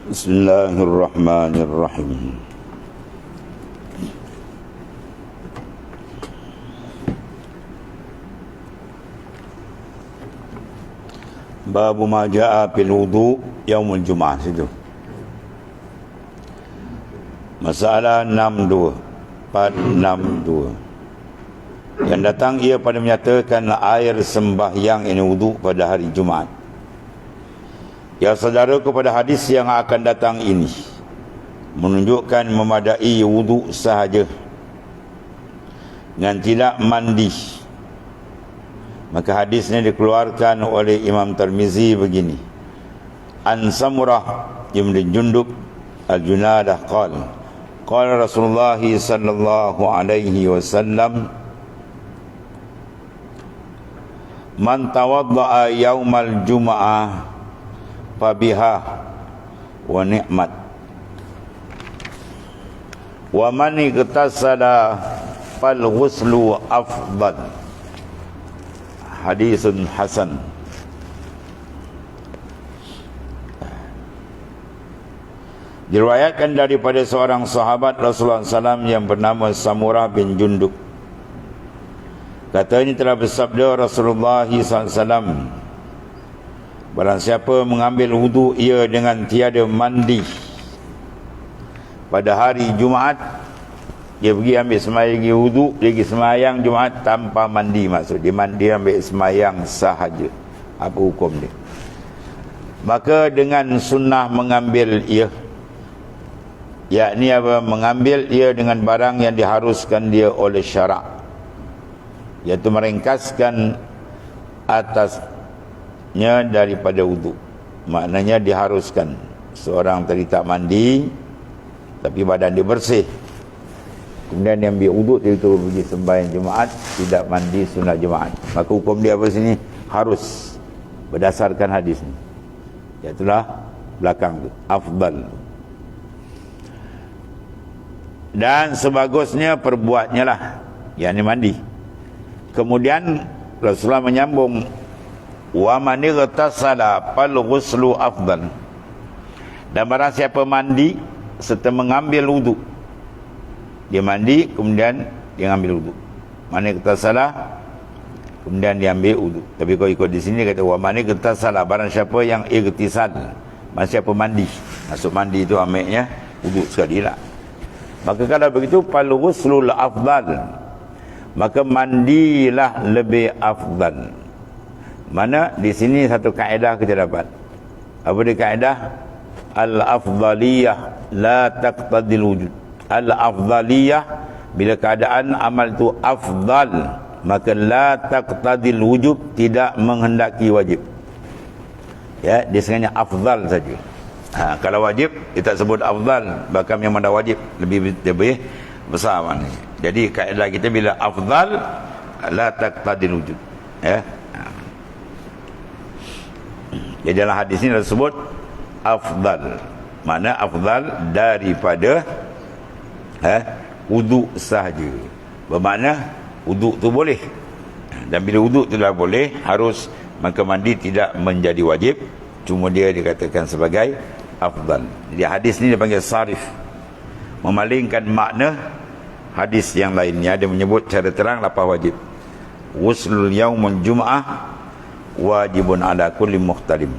Bismillahirrahmanirrahim. Babu ma jaa fil wudu yaumul Jumaah situ. Masalah 62 yang datang ia pada menyatakan air sembahyang ini wudu pada hari Jumaat. Ya saudara, kepada hadis yang akan datang ini menunjukkan memadai wudu sahaja dengan tidak mandi. Maka hadisnya dikeluarkan oleh Imam Tirmizi begini: An Samurah ibn Jundub al-Junadah qala Rasulullah sallallahu alaihi wasallam, man tawadda'a yaumal jum'ah fabiha wa ni'mat, wa man igtasala fal ghuslu afdal. Hadisun hasan. Diriwayatkan daripada seorang sahabat Rasulullah SAW yang bernama Samurah bin Jundub. Katanya telah bersabda Rasulullah SAW, barang siapa mengambil wudu ia dengan tiada mandi pada hari Jumaat, dia pergi ambil semayang wudu, dia pergi semayang Jumaat tanpa mandi, maksud dia mandi ambil semayang sahaja. Apa hukum dia? Maka dengan sunnah mengambil ia, yakni apa? Mengambil ia dengan barang yang diharuskan dia oleh syarak, iaitu meringkaskan atasnya daripada wudu. Maknanya diharuskan. Seorang tadi tak mandi tapi badan dia bersih, kemudian dia ambil wuduk, dia turun pergi sembahyang Jumaat, tidak mandi sunat Jumaat, maka hukum dia apa sini? Harus, berdasarkan hadis ni. Iaitulah belakang tu, afdal. Dan sebagusnya perbuatnya lah, yakni mandi. Kemudian Rasulullah menyambung, wa man igtasala fal ghuslu afdal. Dan barang siapa mandi serta mengambil wuduk, dia mandi kemudian dia ambil wudu. Mana kata salah kemudian dia ambil wudu. Tapi kalau ikut di sini kata wa mana kata salah, barang siapa yang igtisal, barang siapa mandi. Maksud mandi itu ambilnya wudu sekali lah. Maka kalau begitu fal ghuslul afdal, maka mandilah lebih afdal. Mana di sini satu kaedah kita dapat. Apa dia kaedah? Al-afdaliyah la taqtadil wujud. Al-afdaliyah, bila keadaan amal itu afdal, maka la taqtadil wujub, tidak menghendaki wajib. Ya, dia sengaja afdal saja. Kalau wajib dia tak sebut afdal, bahkan yang mana wajib lebih besar maknanya. Jadi kaedah kita bila afdal la taqtadil wujub. Ya. Jadi dalam hadis ini disebut afdal. Makna afdal daripada wuduk sahaja. Bermakna wuduk tu boleh, dan bila wuduk tu dah boleh, harus, maka mandi tidak menjadi wajib, cuma dia dikatakan sebagai afdal. Jadi hadis ni dipanggil sarif, memalingkan makna hadis yang lainnya. Dia menyebut cara terang lapar wajib. Ghuslul yaumul jum'ah wajibun ala kulli muhtalim.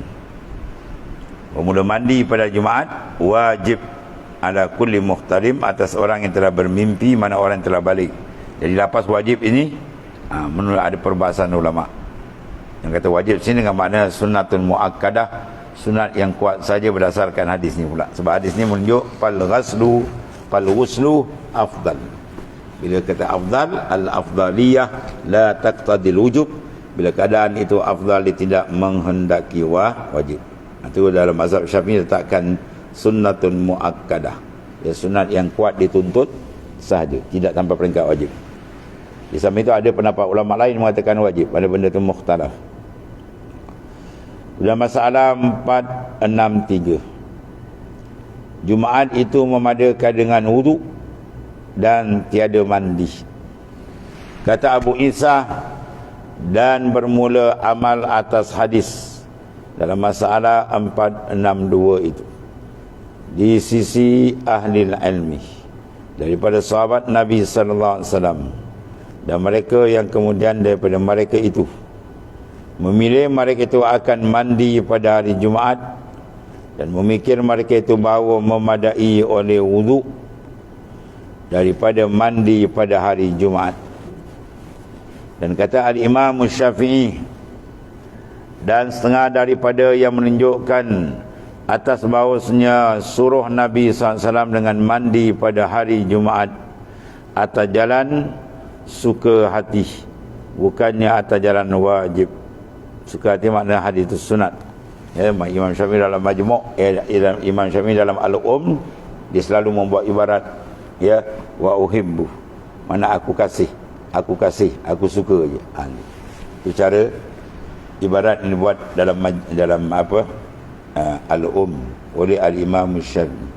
Bermula mandi pada Jumaat wajib ala kulli muhtarim, atas orang yang telah bermimpi, mana orang yang telah balik. Jadi lapas wajib ini menurut ada perbahasan ulama yang kata wajib sini dengan makna sunnatun muakkadah, sunat yang kuat saja berdasarkan hadis ni pula. Sebab hadis ni menunjuk fal ghuslu afdal. Bila kata afdal, al afdaliyah la taqtadil wujub, bila keadaan itu afdal, dia tidak menghendaki wajib. Itu dalam mazhab Syafi'i letakkan sunnatun muakkadah, ya, sunat yang kuat dituntut sahaja, tidak tanpa peringkat wajib. Di samping itu ada pendapat ulama lain mengatakan wajib, ada benda itu mukhtalaf. Dalam masalah 463, Jumaat itu memadakan dengan wudu dan tiada mandi. Kata Abu Isa, dan bermula amal atas hadis dalam masalah 462 itu. di sisi ahli ilmi daripada sahabat Nabi sallallahu alaihi wasallam, dan mereka yang kemudian daripada mereka itu memilih mereka itu akan mandi pada hari Jumaat, dan memikir mereka itu bahawa memadai oleh wudu daripada mandi pada hari Jumaat. Dan kata Al-Imam Syafi'i, dan setengah daripada yang menunjukkan atas bahawasanya suruh Nabi SAW dengan mandi pada hari Jumaat atas jalan suka hati, bukannya atas jalan wajib. Suka hati makna hadis itu sunat. Ya, Imam Syafi'i dalam Majmu', Imam Syafi'i dalam Al-Um, dia selalu membuat ibarat, ya, wa uhibbu, mana aku kasih, aku suka je. Itu cara ibarat ini buat dalam apa, Al-Um oleh Al-Imam Syafi'i.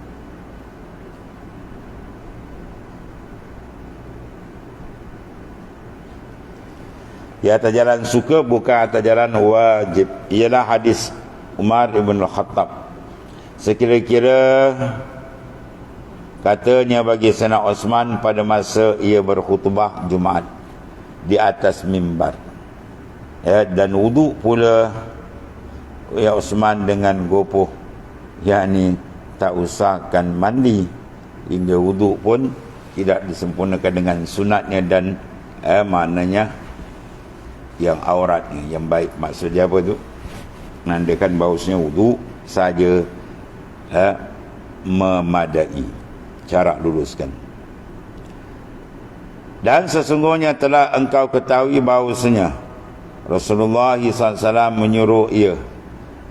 Ya, atas jalan suka, bukan atas jalan wajib. Ialah hadis Umar ibn Khattab. Sekira-kira katanya bagi Sayyidina Osman pada masa ia berkhutbah Jumaat di atas mimbar, ya, dan wudu pula ya Osman dengan gopoh, yakni tak usahkan mandi, hingga wudu pun tidak disempurnakan dengan sunatnya dan maknanya yang auratnya yang baik. Maksud dia apa tu? Menandakan bahawasanya wudu saja memadai. Cara luruskan. Dan sesungguhnya telah engkau ketahui bahawasanya Rasulullah SAW menyuruh ia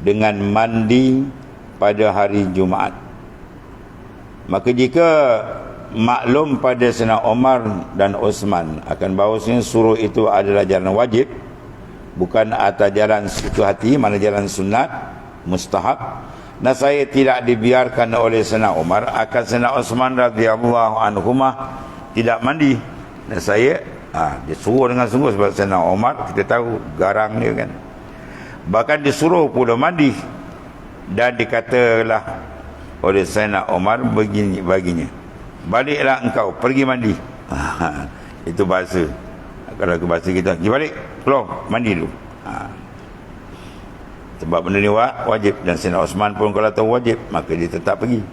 dengan mandi pada hari Jumaat. Maka jika maklum pada Sayyidina Umar dan Osman akan bahawasanya suruh itu adalah jalan wajib, bukan atas jalan suka hati, mana jalan sunat mustahab, dan saya tidak dibiarkan oleh Sayyidina Umar akan Sayyidina Osman radhiyallahu anhumah tidak mandi, dan saya dia suruh dengan sungguh, sebab Sayyidina Umar kita tahu garang dia kan, bahkan disuruh pula mandi, dan dikatalah oleh Sayyidina Umar begini baginya, baliklah engkau pergi mandi. Itu bahasa, kalau ke bahasa kita, pergi balik, keluar mandi dulu. Sebab benda ni wajib, dan Sayyidina Osman pun kalau tahu wajib, maka dia tetap pergi.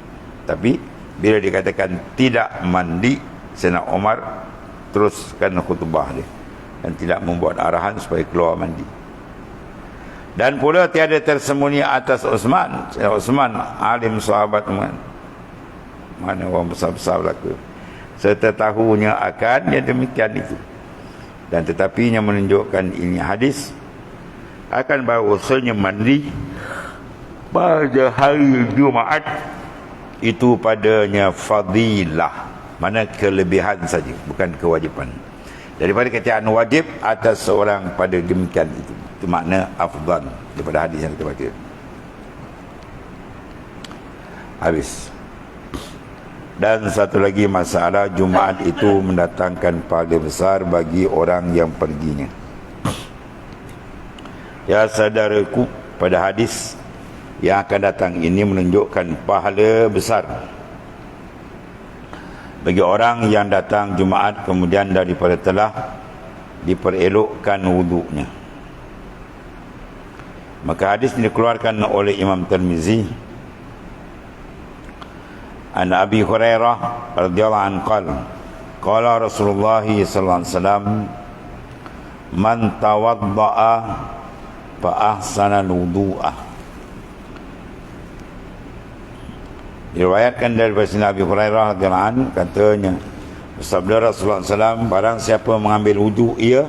Tapi bila dikatakan tidak mandi, Sayyidina Umar teruskan khutbah dia dan tidak membuat arahan supaya keluar mandi. Dan pula tiada tersembunyi atas Osman, Sayyidina Osman alim sahabat, mana orang besar-besar belaka, serta tahunya akan yang demikian itu. Dan tetapinya menunjukkan ini hadis akan bahawasanya mandi pada hari Jumaat itu padanya fadilah, mana kelebihan saja, bukan kewajipan, daripada kataan wajib atas seorang pada demikian itu. Itu makna afdal daripada hadis yang kita baca. Habis. Dan satu lagi masalah, Jumaat itu mendatangkan pahala besar bagi orang yang perginya. Ya saudaraku, pada hadis yang akan datang ini menunjukkan pahala besar bagi orang yang datang Jumaat kemudian daripada telah diperelokkan wuduknya. Maka hadis ini dikeluarkan oleh Imam Tirmizi an Abi Hurairah radhiyallahu anhu qala Rasulullah sallallahu alaihi wasallam man tawaddaa fa ahsana wudu'ah. Diriwayatkan dari Nabi Hurairah radhiyallahu anhu, katanya bersabda Rasulullah SAW, barang siapa mengambil wudu ia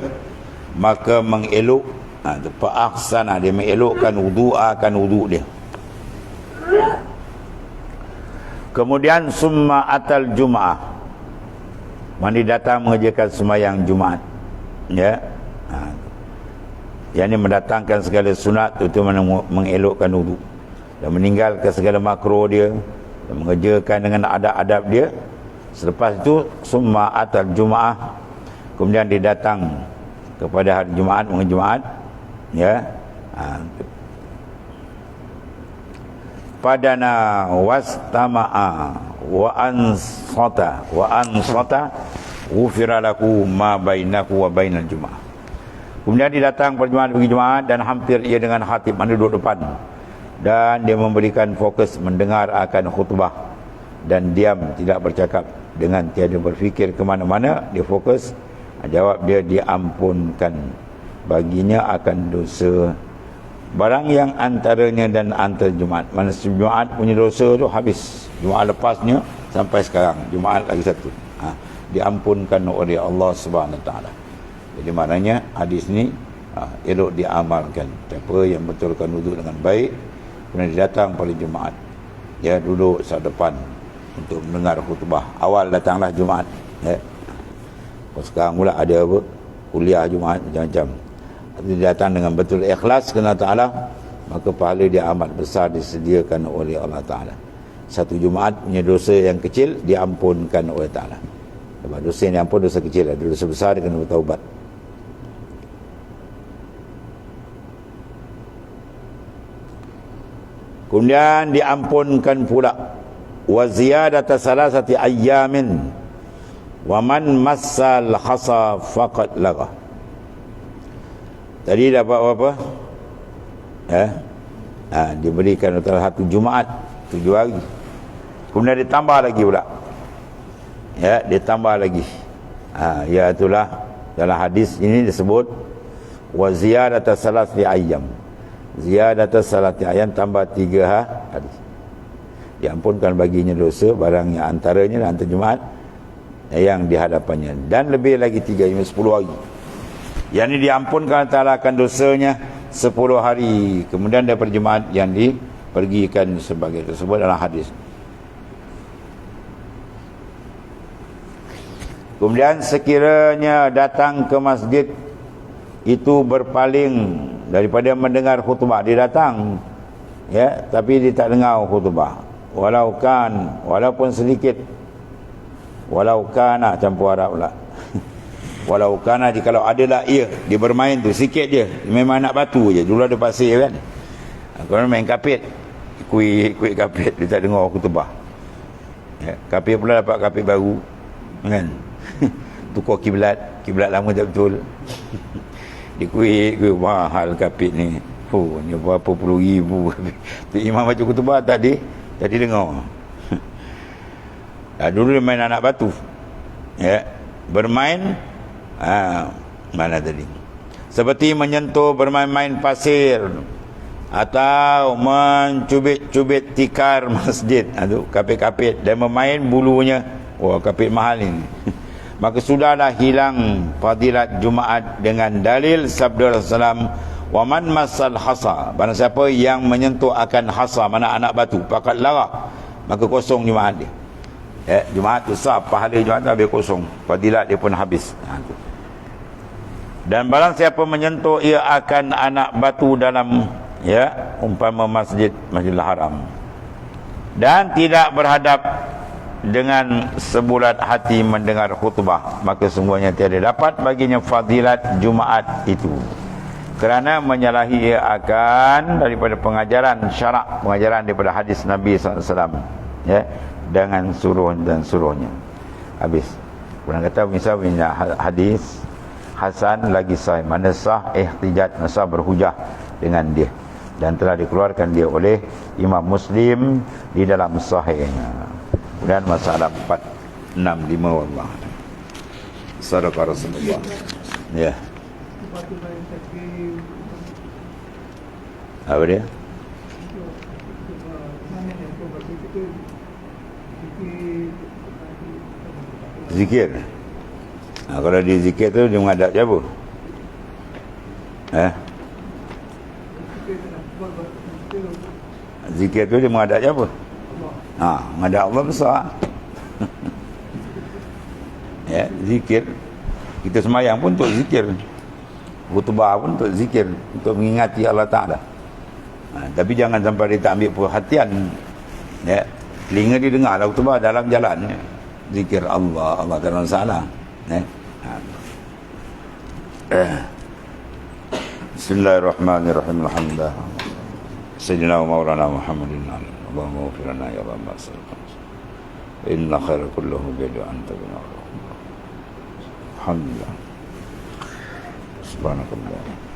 maka mengelok, fa ahsana, dia mengelokkan wudu'ah, akan wudu dia. Kemudian summa atal Jum'ah, mandi datang mengerjakan sembahyang Jumaat, ya. Yang ini mendatangkan segala sunat, itu mengelokkan wudu, dan meninggalkan segala makruh dia, dan mengerjakan dengan adab-adab dia. Selepas itu summa atal Jum'ah, kemudian dia datang kepada hari Jumaat, mengerjakan Jumaat, ya. padana wastama'a wa ansata ghufira lahu ma bainahu wa bainal Jumaah. Kemudian dia datang pada Jumaat pergi Jumaat dan hampir ia dengan khatib, mana duduk depan, dan dia memberikan fokus mendengar akan khutbah dan diam, tidak bercakap, dengan tiada berfikir ke mana-mana. Dia fokus. Jawab dia, diampunkan baginya akan dosa barang yang antaranya dan antar Jumaat. Mana Jumaat punya dosa tu habis, Jumaat lepasnya sampai sekarang Jumaat lagi satu, diampunkan oleh Allah Subhanahu Wa Taala. Jadi maknanya hadis ni elok diamalkan. Siapa yang betulkan wuduk dengan baik, kemudian dia datang pada Jumaat, ya, duduk saat depan untuk mendengar khutbah. Awal datanglah Jumaat, ya. Sekarang pula ada apa, kuliah Jumaat macam-macam. Dia datang dengan betul ikhlas kerana Ta'ala, maka pahala dia amat besar disediakan oleh Allah Ta'ala. Satu Jumaat punya dosa yang kecil diampunkan oleh Ta'ala. Sebab dosa yang diampun dosa kecil, ada dosa besar dia kena bertaubat. Kemudian diampunkan pula wa ziyadata salasati ayyamin wa man massal hasa faqad lagha. Tadi dapat apa? Diberikan satu Jumaat 7 hari. Kemudian ditambah lagi pula. Ya, ditambah lagi. Ya itulah dalam hadis ini disebut wa ziyadata salasati ayyam. Ziyadata salati ayam, tambah 3 hari. Diampunkan baginya dosa barang yang antaranya dan antar Jumaat yang di hadapannya, dan lebih lagi 3 10 hari. Yang ini diampunkan Ta'ala akan dosanya 10 hari. Kemudian daripada Jumaat yang dipergikan sebagai tersebut dalam hadis. Kemudian sekiranya datang ke masjid itu berpaling daripada mendengar khutbah, dia datang, ya, tapi dia tak dengar khutbah, walaupun sedikit, campur Arab pula. Walau kana, kalau adalah ia, dia bermain tu sikit je, memang nak batu je. Dulu ada pasir kan, kalau main kapit, kuih kapit, dia tak dengar khutbah, ya. Kapit pula dapat kapit baru kan. Tukar kiblat lama tak betul. Dia kuih mahal kapit ni. Ni berapa puluh ribu. Tu imam baca khutbah tadi dengar. Dulu dia main anak batu, ya, bermain mana tadi, seperti menyentuh bermain-main pasir atau mencubit-cubit tikar masjid, kapit-kapit, dan memain bulunya. Kapit mahal ini. Maka sudahlah hilang fadilat Jumaat dengan dalil sabda Rasulullah, wa man masal hasa, barang siapa yang menyentuh akan hasa, mana anak batu, pakat lara, maka kosong Jumaat dia. Ya, Jumaat tu sah, pahala Jumaat tu habis kosong, fadilat dia pun habis. Dan barang siapa menyentuh ia akan anak batu dalam, ya, umpama Masjidil Haram, dan tidak berhadap dengan sebulat hati mendengar khutbah, maka sungguhnya tiada dapat baginya fadilat Jumaat itu, kerana menyalahi ia akan daripada pengajaran syarak, pengajaran daripada hadis Nabi SAW, ya, dengan suruh dan suruhnya. Habis. Kurang kata misalnya hadis hasan lagi sahih, mana sah ihtijaj, sah berhujah dengan dia, dan telah dikeluarkan dia oleh Imam Muslim di dalam sahihnya. Dan masalah 465 wallah. Sadaqah Rasulullah. Ya. Apa dia? Zikir. Kalau dia zikir tu dia menghadap siapa? Zikir tu dia menghadap siapa? Menghadap Allah besar. Ya, zikir. Kita semayang pun untuk zikir, khutbah pun untuk zikir, untuk mengingati Allah Ta'ala. Tapi jangan sampai dia tak ambil perhatian, ya. Telinga dia dengar lah khutbah dalam jalan, ya. Zikir Allah tak ada masalah, ya. Bismillahirrahmanirrahim. Alhamdulillah Sayyidina wa Maulana Muhammadin Allahumma ighfir lana ya Rabb masalkan. Inna khaira kulluhu bidu anta bina. Alhamdulillah. Subhanakallah.